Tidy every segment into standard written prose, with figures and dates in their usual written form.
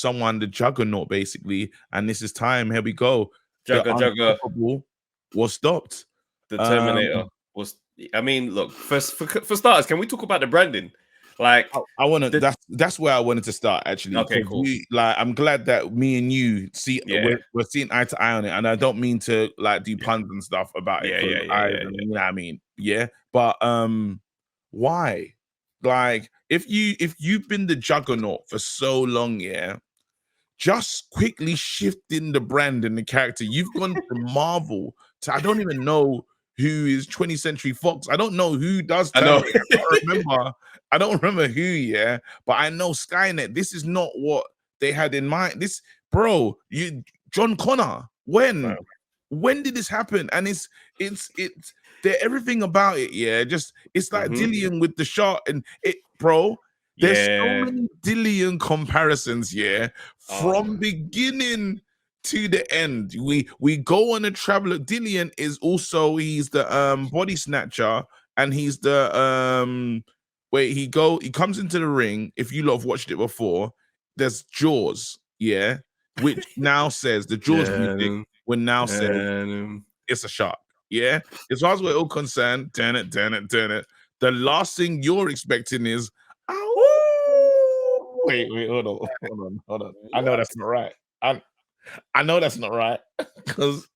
someone the juggernaut basically, and this is time. Here we go. Jugger. Unstoppable was stopped. The Terminator was. I mean, look, for starters, can we talk about the branding? Like, I want to. That's where I wanted to start actually. Okay, cool. I'm glad that me and you see we're seeing eye to eye on it, and I don't mean to like do puns and stuff about it. You know what I mean? Yeah, but why? Like, if you've been the juggernaut for so long, just quickly shifting the brand and the character. You've gone from Marvel to I don't even know who is 20th Century Fox. I don't know who does. I know. I don't remember who. But I know Skynet. This is not what they had in mind. This, bro, John Connor. When did this happen? And it's everything about it. Just it's like Dillian with the shot and it, bro. There's so many Dillian comparisons, from beginning to the end. We go on a traveler. Dillian is also he's the body snatcher, and he's the he comes into the ring. If you lot have watched it before, there's Jaws, which now says the Jaws music will now say it's a shark. As far as we're all concerned, turn it. The last thing you're expecting is wait, hold on. I know that's not right. I know that's not right. Because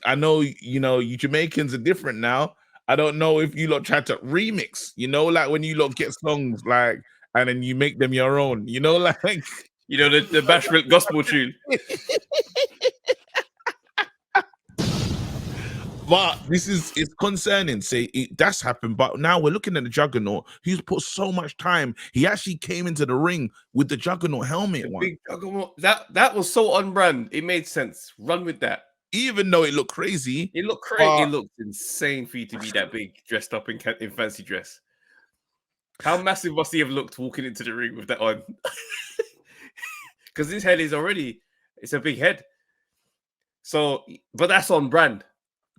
I know, you Jamaicans are different now. I don't know if you lot tried to remix, like when you lot get songs like, and then you make them your own, like the bashment gospel tune. But it's concerning. That's happened. But now we're looking at the Juggernaut, who's put so much time. He actually came into the ring with the Juggernaut helmet. Big Juggernaut. That was so on brand. It made sense. Run with that. Even though it looked crazy. It looked crazy. It looked insane for you to be that big, dressed up in fancy dress. How massive must he have looked walking into the ring with that on? Because his head is it's a big head. So, but that's on brand.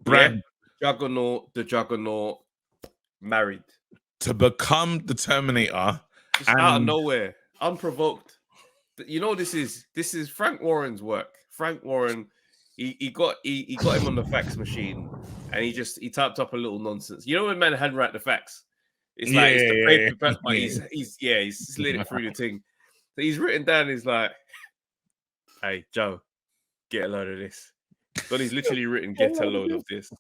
The Juggernaut married to become the Terminator, just out of nowhere, unprovoked. This is Frank Warren's work. Frank Warren, he got him on the fax machine, and he typed up a little nonsense. When man handwrite the fax, it's like it's the paper, but he's slid it through the thing. So he's written down. He's like, "Hey Joe, get a load of this." But he's literally written, "Get a load of this."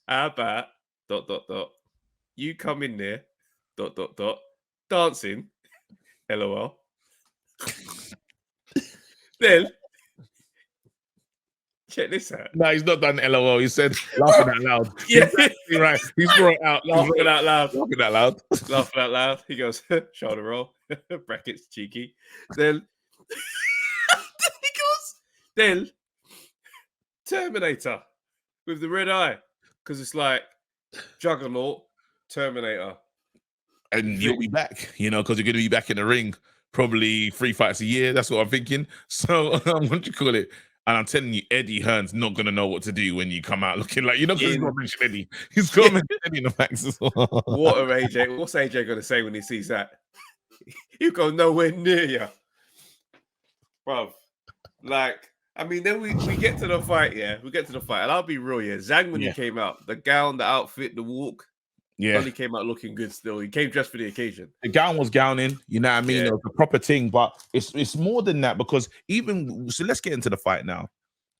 How about ... You come in there ... Dancing. LOL. Then check this out. No, he's not done LOL. He said laughing out loud. He's right. He's brought it out. Laughing out loud. Laughing out loud. He goes, shoulder roll. Brackets cheeky. Then he goes, then Terminator with the red eye, because it's like Juggernaut, Terminator, and you'll be back, because you're going to be back in the ring probably 3 fights a year. That's what I'm thinking. So what you call it? And I'm telling you, Eddie Hearn's not going to know what to do when you come out looking like, because he's got to mention Eddie. He's got to mention Eddie in the facts as well. What are AJ? What's AJ going to say when he sees that? He'll go nowhere near you, bruv. Like, I mean, then we get to the fight, We get to the fight, and I'll be real, Zhang, when he came out, the gown, the outfit, the walk, he came out looking good still. He came dressed for the occasion. The gown was gowning, you know what I mean? It was a proper thing, but it's more than that, because so let's get into the fight now.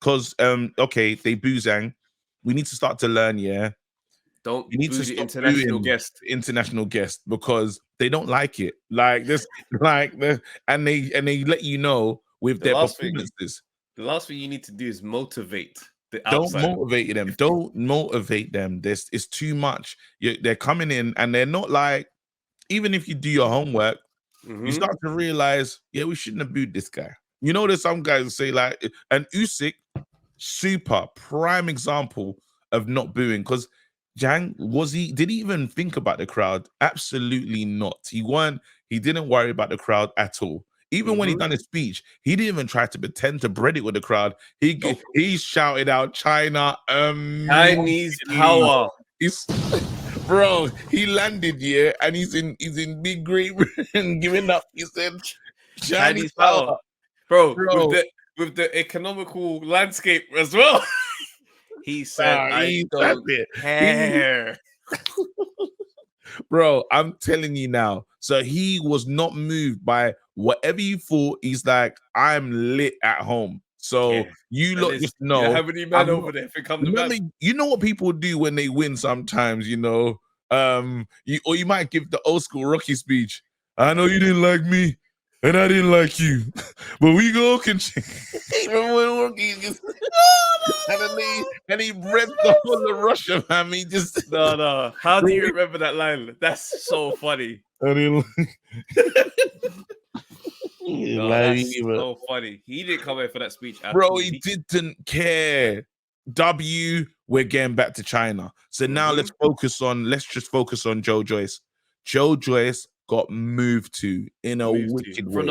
Because, they boo Zhang. We need to start to learn, Don't boo the international guest, because they don't like it. Like this, and they let you know with their performances. The last thing you need to do is motivate the outside. Don't motivate them. It's too much. They're coming in, and they're not like, even if you do your homework, you start to realize, we shouldn't have booed this guy. There's some guys who say like, and Usyk, super prime example of not booing, because Zhang, did he even think about the crowd? Absolutely not. He didn't worry about the crowd at all. Even when he done his speech, he didn't even try to pretend to bread it with the crowd. He shouted out China, Chinese power. Bro, he landed and he's in big green and giving up. He said, Chinese power, bro, bro. With the economical landscape as well. He said, "I don't care." Bro, I'm telling you now. So he was not moved by whatever you thought. He's like, I'm lit at home. So you look, just know. How many men over there think I'm the remember, man? you know what people do when they win sometimes, you know? You might give the old school Rocky speech. I know you didn't like me, and I didn't like you, but we go can remember when Rocky just and he read the whole of Russia, man. He just no. How do you remember that line? That's so funny. I didn't that's so funny. He didn't come in for that speech at all. He didn't care. We're getting back to China. So now let's just focus on Joe Joyce. Joe Joyce got moved to in a wicked way. From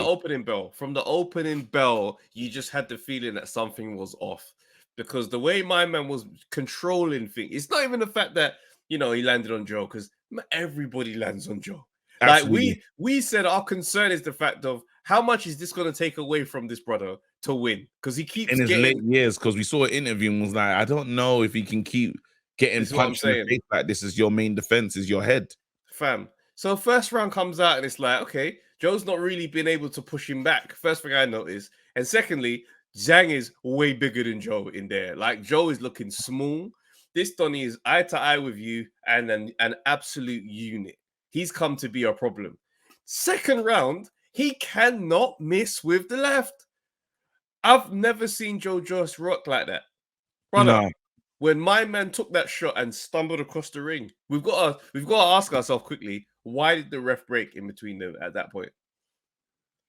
the opening bell, you just had the feeling that something was off. Because the way my man was controlling things, it's not even the fact that, he landed on Joe, because everybody lands on Joe. Absolutely. Like we said our concern is the fact of how much is this going to take away from this brother to win? Because he keeps in his late years, because we saw an interview and was like, I don't know if he can keep getting punched in the face like this is your main defense, is your head. Fam. So first round comes out and it's like, okay, Joe's not really been able to push him back. First thing I noticed. And secondly, Zhang is way bigger than Joe in there. Like Joe is looking small. This Donny is eye to eye with you and an absolute unit. He's come to be a problem. Second round, he cannot miss with the left. I've never seen Joe Joyce rock like that. Brother, when my man took that shot and stumbled across the ring, we've got to ask ourselves quickly, why did the ref break in between them at that point?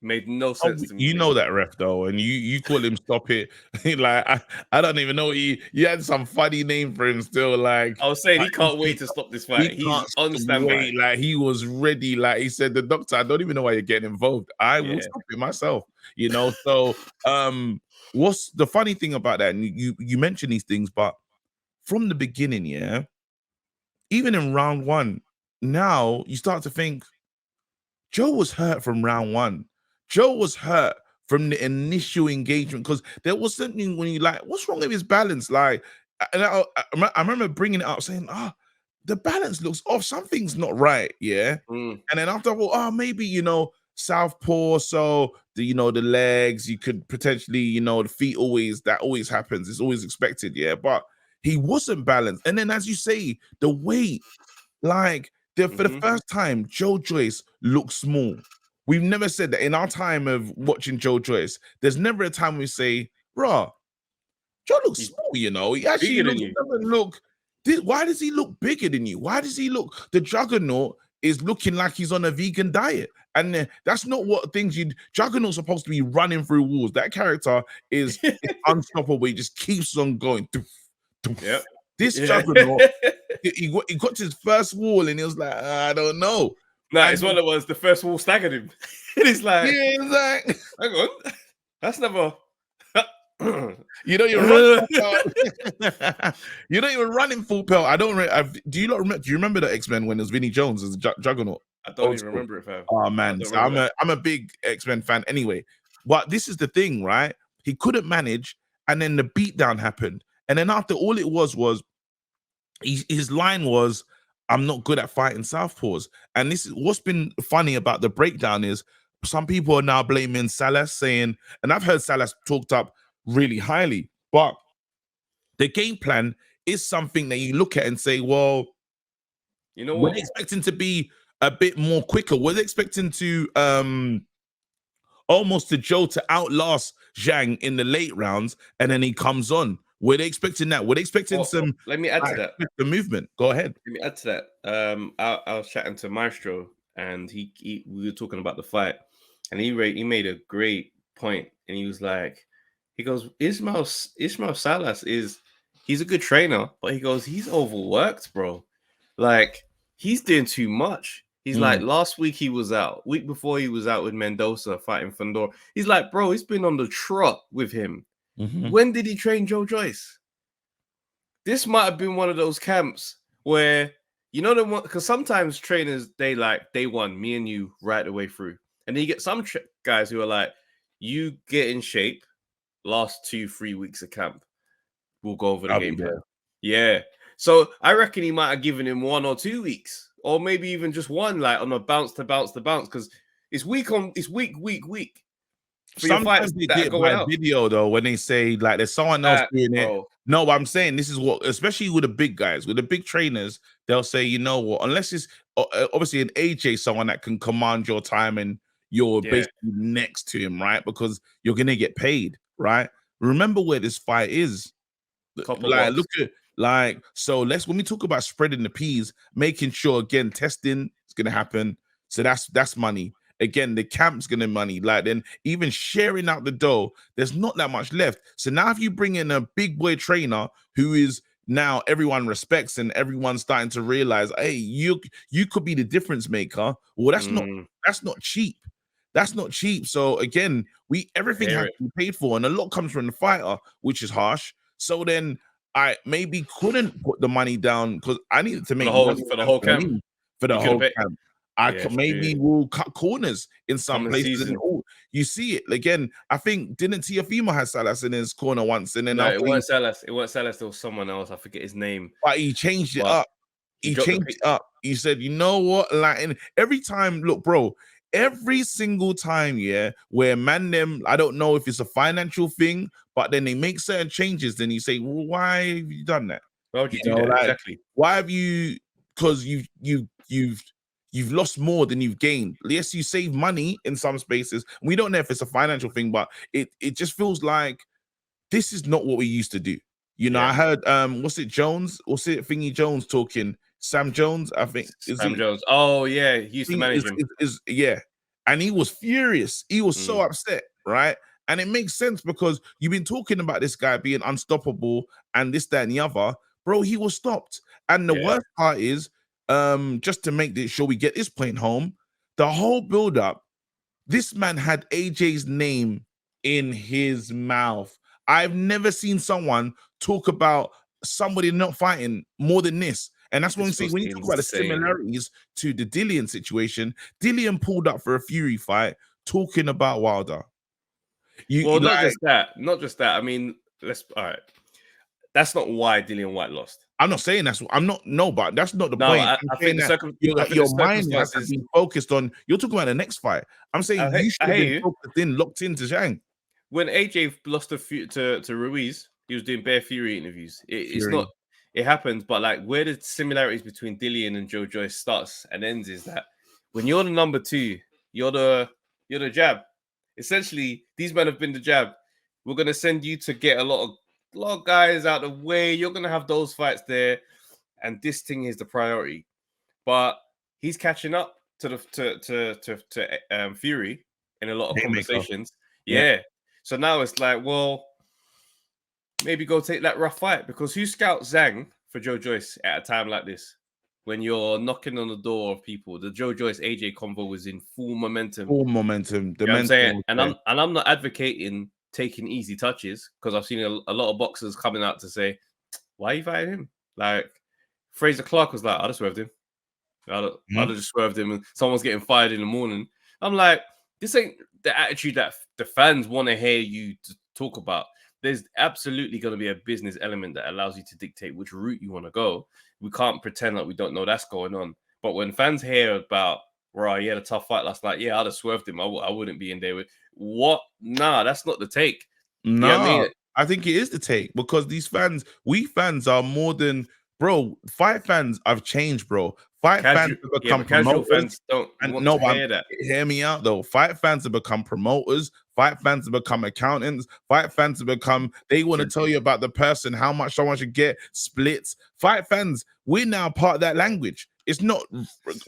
Made no sense to me. You know that ref though, and you call him stop it. Like I don't even know. You had some funny name for him still. Like I was saying, he can't wait to stop this fight. He's on standby. Like he was ready. Like he said, the doctor, I don't even know why you're getting involved. I will stop it myself. So what's the funny thing about that? And you mention these things, but from the beginning, even in round one, now you start to think Joe was hurt from round one. Joe was hurt from the initial engagement because there was something when you like, what's wrong with his balance? Like, and I remember bringing it up saying, the balance looks off. Something's not right. Yeah. And then after, maybe, southpaw. So the legs, you could potentially, the feet that always happens. It's always expected. Yeah. But he wasn't balanced. And then, as you say, the weight, like, for the first time, Joe Joyce looks small. We've never said that in our time of watching Joe Joyce. There's never a time we say, "Bro, Joe looks small." He actually doesn't look. Why does he look bigger than you? Why does he look? The Juggernaut is looking like he's on a vegan diet, and that's not what things you. Juggernaut's supposed to be running through walls. That character is unstoppable. He just keeps on going. Yep. This Juggernaut, he got to his first wall and he was like, I don't know. It's one of those, the first wall staggered him. And he's like, exactly. Hang on, that's never. You're running full pelt. I don't. Do you remember the X-Men when it was Vinnie Jones as Juggernaut? I don't even remember it, fam. Oh man, so I'm a big X-Men fan anyway. But this is the thing, right? He couldn't manage, and then the beatdown happened. And then after, all it was his line was, I'm not good at fighting southpaws. And this is what's been funny about the breakdown is some people are now blaming Salas, saying, and I've heard Salas talked up really highly, but the game plan is something that you look at and say, well, we're expecting to be a bit more quicker. We're expecting to almost to Joe to outlast Zhang in the late rounds, and then he comes on. We're expecting that. We're expecting some. Let me add to that. The movement. Go ahead. Let me add to that. I was chatting to Maestro, and we were talking about the fight, and he made a great point, and he was like, he goes, Ismail Salas he's a good trainer, but he goes, he's overworked, bro. Like he's doing too much. He's like, last week he was out. Week before he was out with Mendoza fighting Fandor. He's like, bro, he's been on the trot with him. When did he train Joe Joyce? This might have been one of those camps where, because sometimes trainers, they like day one, me and you right the way through. And then you get some guys who are like, you get in shape, last 2-3 weeks of camp, we'll go over the game plan. Yeah. So I reckon he might have given him 1 or 2 weeks, or maybe even just one, like on a bounce to bounce to bounce, because it's week. For your fights Sometimes they that are get going by out. video though, when they say like there's someone else doing it. Bro. No, but I'm saying this is what, especially with the big guys, with the big trainers, they'll say, you know what, unless it's obviously an AJ, someone that can command your time and you're basically next to him, right? Because you're gonna get paid, right? Remember where this fight is. Like, look at like, so when we talk about spreading the peas, making sure again testing is gonna happen. So that's money. Again, the camp's gonna money. Like, then even sharing out the dough, there's not that much left. So now if you bring in a big boy trainer who is now everyone respects and everyone's starting to realize, hey, you could be the difference maker. Well, that's not cheap. That's not cheap. So again, everything has to be paid for, and a lot comes from the fighter, which is harsh. So then I maybe couldn't put the money down because I needed to make money for the whole camp. For the whole camp. Maybe we'll cut corners in some places. And, you see it again. I think didn't Tiafimo have Salas in his corner once, and then no, it wasn't Salas. It wasn't Salas. There was someone else. I forget his name. But he changed it up. He changed it up. He said, you know what? Like, and every time, look, bro. Every single time, where them, I don't know if it's a financial thing, but then they make certain changes. Then you say, well, why have you done that? Why would you do that? Exactly. Why have you? Because you've lost more than you've gained. Yes, you save money in some spaces. We don't know if it's a financial thing, but it just feels like this is not what we used to do. You know, I heard what's it Jones talking. Sam Jones, I think. Jones. Oh, yeah. He used to manage him. And he was furious. He was so upset, right? And it makes sense because you've been talking about this guy being unstoppable and this, that, and the other. Bro, he was stopped. And the worst part is, just to make sure we get this point home, the whole build-up, this man had AJ's name in his mouth. I've never seen someone talk about somebody not fighting more than this. And that's what I'm saying. When you talk about the similarities to the Dillian situation, Dillian pulled up for a Fury fight talking about Wilder. Not just that. I mean, all right. That's not why Dillian White lost. I'm not saying but that's not the point. I think your mind has to be focused on, you're talking about the next fight. I'm saying you should have been focused locked into Zhang. When AJ lost to Ruiz, he was doing bare Fury interviews. It happens, but like where the similarities between Dillian and Joe Joyce starts and ends is that when you're the number 2, you're the jab. Essentially, these men have been the jab. We're gonna send you to get a lot of guys out of the way. You're gonna have those fights there, and this thing is the priority. But he's catching up to Fury in a lot of conversations. Yeah. So now it's like, well, maybe go take that rough fight, because who scouts Zhang for Joe Joyce at a time like this? When you're knocking on the door of people, the Joe Joyce AJ convo was in full momentum. Full momentum. You know what I'm saying? And I'm not advocating taking easy touches, because I've seen a lot of boxers coming out to say, why are you fighting him? Like Fraser Clark was like, I'd have swerved him. I'd have just swerved him, and someone's getting fired in the morning. I'm like, this ain't the attitude that the fans want to hear you to talk about. There's absolutely going to be a business element that allows you to dictate which route you want to go. We can't pretend like we don't know that's going on. But when fans hear about, right, he had a tough fight last night, I'd have swerved him. I wouldn't be in there with what? Nah, that's not the take. No, you know what I mean? I think it is the take, because we fans are more than, bro. Fight fans have changed, bro. Fight fans have become casual promoters. Fans don't want to hear that. Hear me out though. Fight fans have become promoters. Fight fans have become accountants. Fight fans have become, they want to tell you about the person, how much someone should get, splits. Fight fans, we're now part of that language. It's not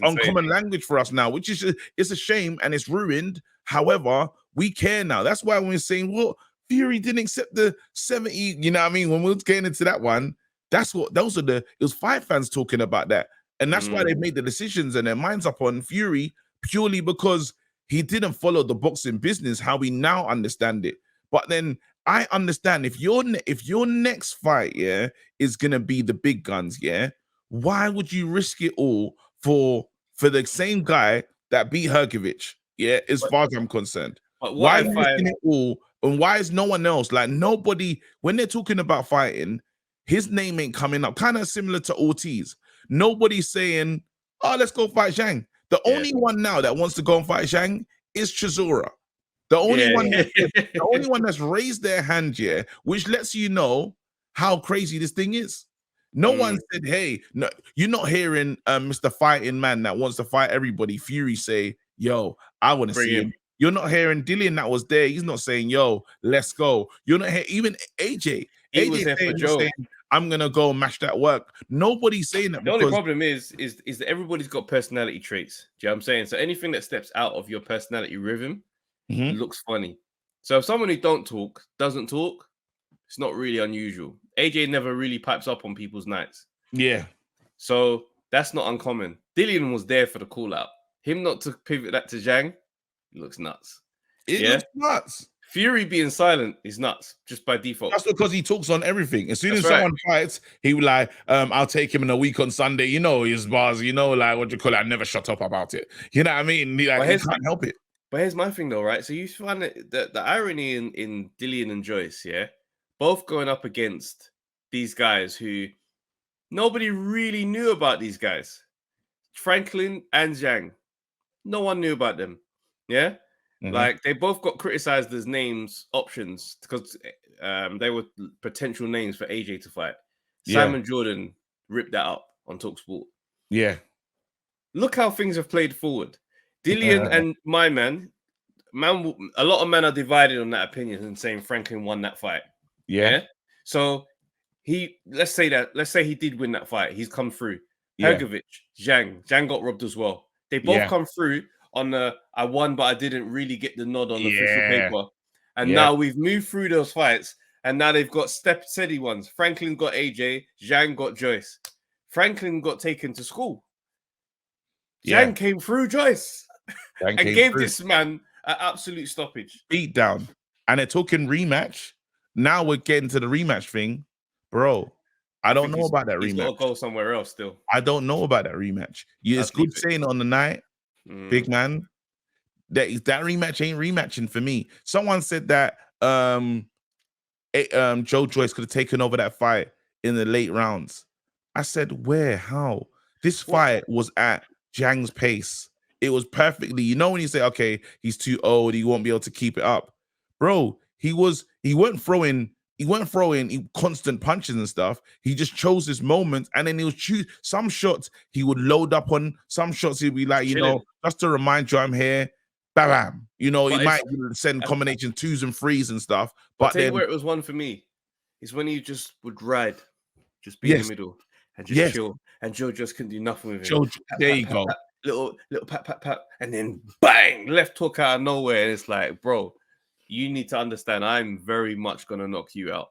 uncommon language for us now, which is it's a shame and it's ruined. However, we care now. That's why when we're saying, well, Fury didn't accept the 70, you know what I mean? When we was getting into that one, it was fight fans talking about that. And that's why they made the decisions and their minds up on Fury, purely because he didn't follow the boxing business how we now understand it. But then I understand if your next fight, is gonna be the big guns, why would you risk it all for the same guy that beat Hergovich? Yeah, as far as I'm concerned. But what Why I are you find, risking it all? And why is no one else? Like nobody, when they're talking about fighting, his name ain't coming up. Kind of similar to Ortiz. Nobody's saying, "Oh, let's go fight Zhang." The only one now that wants to go and fight Zhang is Chisora. The only one that's raised their hand here, which lets you know how crazy this thing is. No one said, "Hey, no," you're not hearing Mr. Fighting Man that wants to fight everybody. Fury say, "Yo, I want to see him." You're not hearing Dillian that was there. He's not saying, "Yo, let's go." You're not hearing even AJ. he was there for Joe. Saying, "I'm gonna go mash that work." Nobody's saying that. The only problem is that everybody's got personality traits. Do you know what I'm saying? So anything that steps out of your personality rhythm looks funny. So if someone who doesn't talk, it's not really unusual. AJ never really pipes up on people's nights. Yeah. So that's not uncommon. Dillian was there for the call out. Him not to pivot that to Zhang, it looks nuts. It looks nuts. Fury being silent is nuts just by default. That's because he talks on everything. As soon as someone fights, he will like, I'll take him in a week on Sunday. You know his bars, you know, like what you call it. I never shut up about it. You know what I mean? He can't help it. But here's my thing though, right? So you find that the irony in Dillian and Joyce, both going up against these guys who nobody really knew about these guys. Franklin and Zhang. No one knew about them. Yeah. Like they both got criticized as names options because they were potential names for AJ to fight. Simon Jordan ripped that up on TalkSport. Yeah. Look how things have played forward. Dillian and my man, a lot of men are divided on that opinion and saying Franklin won that fight. Yeah. So let's say he did win that fight. He's come through. Hergovich, Zhang got robbed as well. They both come through on the I won, but I didn't really get the nod on the official paper. And now we've moved through those fights, and now they've got steady ones. Franklin got AJ, Zhang got Joyce. Franklin got taken to school. Zhang came through Joyce and gave this man an absolute stoppage. Beat down. And they're talking rematch. Now we're getting to the rematch thing. Bro, I don't know about that rematch. He's got to go somewhere else still. I don't know about that rematch. It's good saying on the night, big man, that rematch ain't rematching for me. Someone said that Joe Joyce could have taken over that fight in the late rounds. I said, where? How? This fight was at Zhang's pace. It was perfectly, you know, when you say, okay, he's too old, he won't be able to keep it up. Bro, he weren't throwing constant punches and stuff. He just chose his moments, and then he would choose some shots he would load up on, some shots he'd be like, you know, just to remind you I'm here. Bam. You know, he might send combination 2s and 3s and stuff. But then where it was one for me is when he just would ride, just be in the middle and just chill. And Joe just couldn't do nothing with him. There you go. Little pat, and then bang, left hook out of nowhere. And it's like, bro, you need to understand, I'm very much gonna knock you out.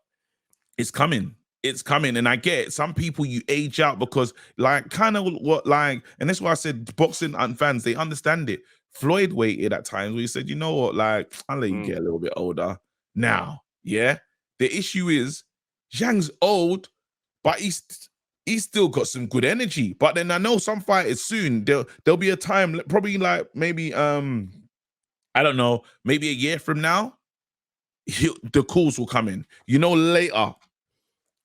It's coming. It's coming. And I get it. Some people you age out because, like, kind of what, like, and that's why I said boxing and fans, they understand it. Floyd waited at times where he said, you know what, like, I'll let you get a little bit older. Now, the issue is Zhang's old, but he's still got some good energy. But then I know some fighters soon, there'll be a time, probably like maybe I don't know, maybe a year from now, the calls will come in. You know, later,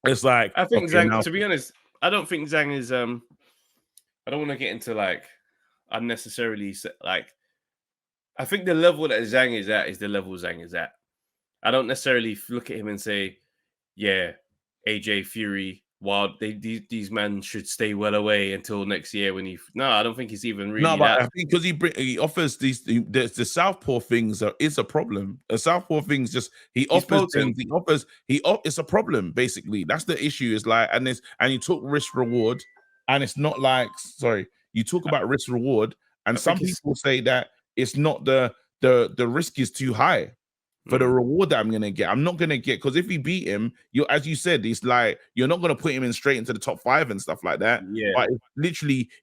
it's like, I think Zhang, now, to be honest, I don't think Zhang is I don't want to get into like unnecessarily like, I think the level that Zhang is at is the level Zhang is at. I don't necessarily look at him and say, yeah, AJ Fury, Wild, these men should stay well away until next year when I don't think he's even really. No, but I think because he offers these the southpaw things is a problem. The southpaw things he offers things. It's a problem basically. That's the issue. Is like and you talk risk reward, and it's not like you talk about risk reward, and some people say that it's not the risk is too high for the reward that I'm gonna get. I'm not gonna get, because if you beat him, as you said, it's like you're not gonna put him in straight into the top 5 and stuff like that. Yeah. But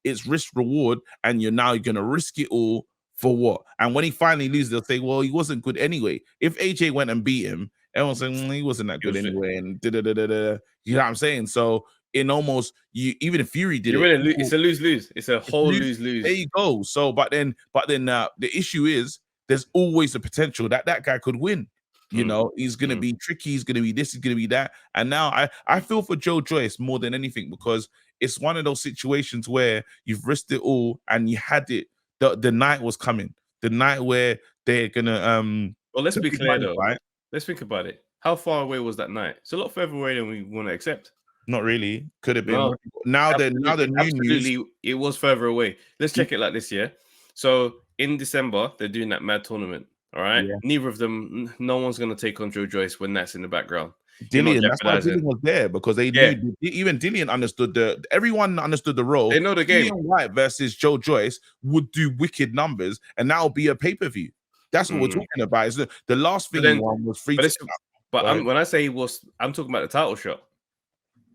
it's risk reward, and you're gonna risk it all for what? And when he finally loses, they'll say, well, he wasn't good anyway. If AJ went and beat him, everyone's saying he wasn't that good anyway, and you know what I'm saying? So in almost you. Even if Fury did it's a lose-lose. It's a whole lose-lose. There you go. So, but then the issue is there's always the potential that guy could win. You know, he's gonna be tricky. He's gonna be this. He's gonna be that. And now I feel for Joe Joyce more than anything because it's one of those situations where you've risked it all and you had it. The night was coming. The night where they're gonna Well, let's be clear though. Right? Let's think about it. How far away was that night? It's a lot further away than we want to accept. Not really. Could have been. No, now the new news. It was further away. Let's check it like this, yeah. So in December, they're doing that mad tournament. All right. Yeah. Neither of them, no one's gonna take on Joe Joyce when that's in the background. Dillian, that's why Dillian was there because they knew even Dillian understood everyone understood the role. They know the game. Dillian White versus Joe Joyce would do wicked numbers, and that'll be a pay-per-view. That's what we're talking about. Is the last thing he won was free. But when I say I'm talking about the title shot.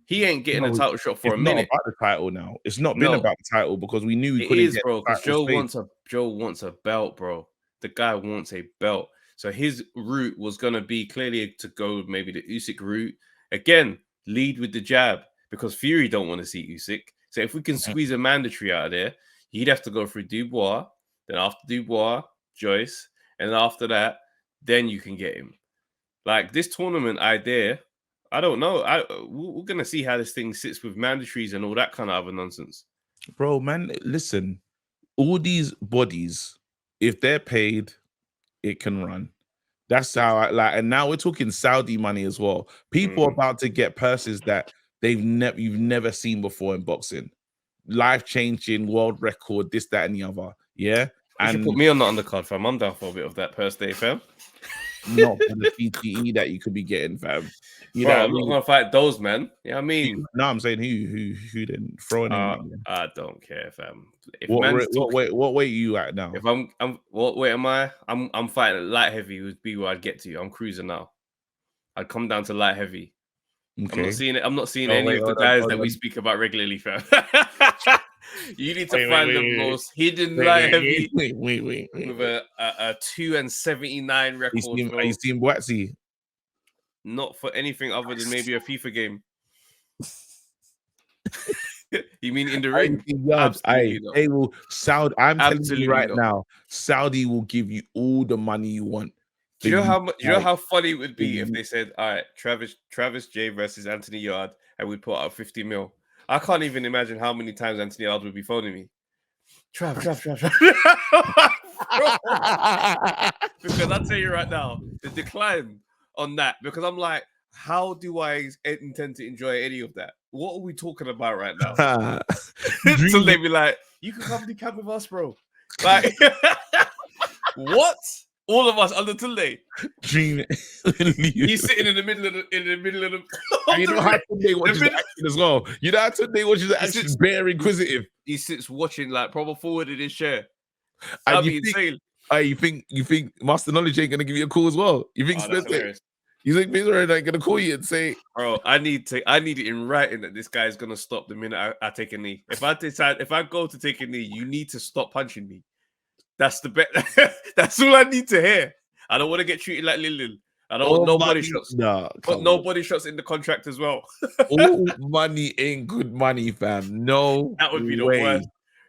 He ain't getting a title shot for a minute. It's not about the title now. It's not been about the title because we knew he couldn't get bro. Because Joe wants a belt, bro. The guy wants a belt. So his route was gonna be clearly to go maybe the Usyk route. Again, lead with the jab because Fury don't want to see Usyk. So if we can squeeze a mandatory out of there, he'd have to go through Dubois. Then after Dubois, Joyce, and then after that, then you can get him. Like this tournament idea. I don't know. We're going to see how this thing sits with mandatories and all that kind of other nonsense. Bro, man, listen. All these bodies, if they're paid, it can run. That's how and now we're talking Saudi money as well. People are about to get purses that you've never seen before in boxing. Life-changing, world record, this, that, and the other. Yeah? You should put me on the undercard, fam. I'm down for a bit of that purse day, fam. Not for the CTE that you could be getting, fam. Bro, I'm not gonna fight those, man. You know what I mean? No, I'm saying who then throwing in. I don't care, fam. What weight are you at now? If what weight am I? I'm fighting light heavy would be where I'd get to. I'm cruising now. I'd come down to light heavy. Okay. I'm not seeing any of the guys that we speak about regularly, fam. You need to find the most hidden light heavy with a 2-79 record. Are you seeing Boatsy? Not for anything other than maybe a FIFA game. You mean in the ring? They will Saudi. I'm telling you right now, Saudi will give you all the money you want. Do you know how funny it would be if they said, "All right, Travis J versus Anthony Yard," and we put out 50 mil. I can't even imagine how many times Anthony Yard would be phoning me. Trav. Because I'll tell you right now, the decline on that, because I'm like, how do I intend to enjoy any of that? What are we talking about right now? So they be like, you can come to camp with us, bro. Like, what? All of us under Tunde. Dream. He's sitting in the middle of the. You know how Tunde watches the action as well. You know how Tunde watches the action. Bare inquisitive. He sits watching like proper forward in his chair. That'd be insane. You think Master Knowledge ain't gonna give you a call as well? You think Spencer? You think Spencer ain't gonna call you and say, "Bro, I need it in writing that this guy is gonna stop the minute I take a knee. If I go to take a knee, you need to stop punching me. That's the bet. That's all I need to hear. I don't want to get treated like Lil. I don't want no body shots. But no body shots in the contract as well. All money ain't good money, fam. No, that would be the worst.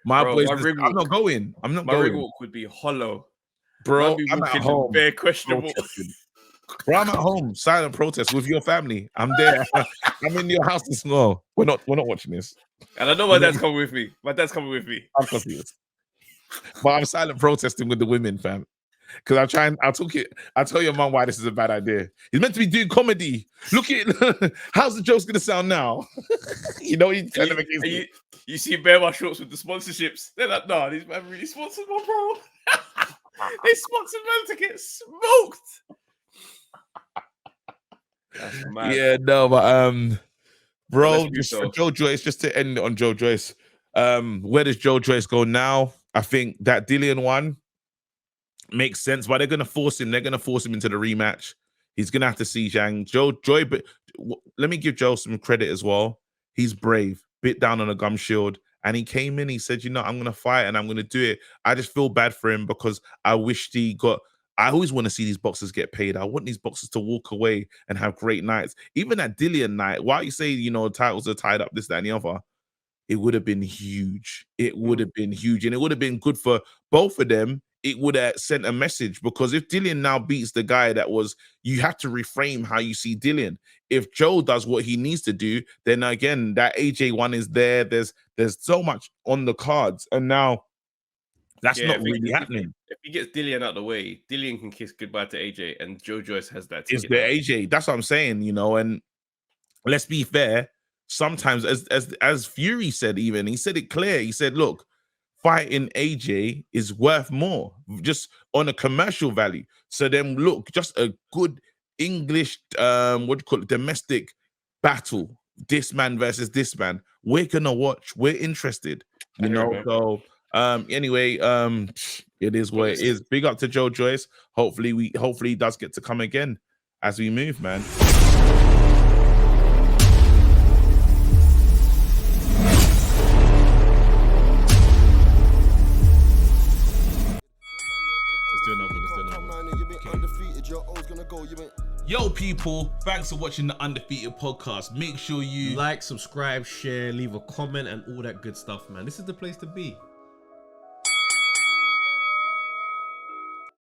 I'm not going. My ring walk would be hollow, bro. I'm at home. Very questionable. Bro, I'm at home. Silent protest with your family. I'm there. I'm in your house as well. We're not watching this. And I know my dad's coming with me. I'm confused. But I'm silent protesting with the women, fam. Because I'll tell your mom why this is a bad idea. He's meant to be doing comedy. Look at how's the joke's gonna sound now? You see bare my shorts with the sponsorships. They're like, no, these men really sponsored my bro. They sponsored man to get smoked. Yeah, no, but bro, just for Joe Joyce, just to end on Joe Joyce. Where does Joe Joyce go now? I think that Dillian one makes sense, but they're gonna force him. They're gonna force him into the rematch. He's gonna have to see Joy. But let me give Joe some credit as well. He's brave, bit down on a gum shield, and he came in. He said, "I'm gonna fight and I'm gonna do it." I just feel bad for him because I wished he got I always want to see these boxers get paid. I want these boxers to walk away and have great nights. Even that Dillian night, while you say, you know, titles are tied up, this, that, and the other, it would have been huge. It would have been huge. And it would have been good for both of them. It would have sent a message, because if Dillian now beats the guy that was, you have to reframe how you see Dillian. If Joe does what he needs to do, then again, that AJ one is there. There's so much on the cards. And now that's not really happening. If he gets Dillian out of the way, Dillian can kiss goodbye to AJ, and Joe Joyce has that It's ticket. the AJ. That's what I'm saying, you know. And let's be fair. Sometimes, as Fury said, even he said it clear. He said, "Look, fighting AJ is worth more, just on a commercial value. So then, look, just a good English, what do you call it, domestic battle. This man versus this man. We're gonna watch. We're interested, you know." So, anyway, it is what it is. Big up to Joe Joyce. Hopefully he does get to come again as we move, man. Yo, people, thanks for watching the Undefeated podcast. Make sure you like, subscribe, share, leave a comment, and all that good stuff, man. This is the place to be.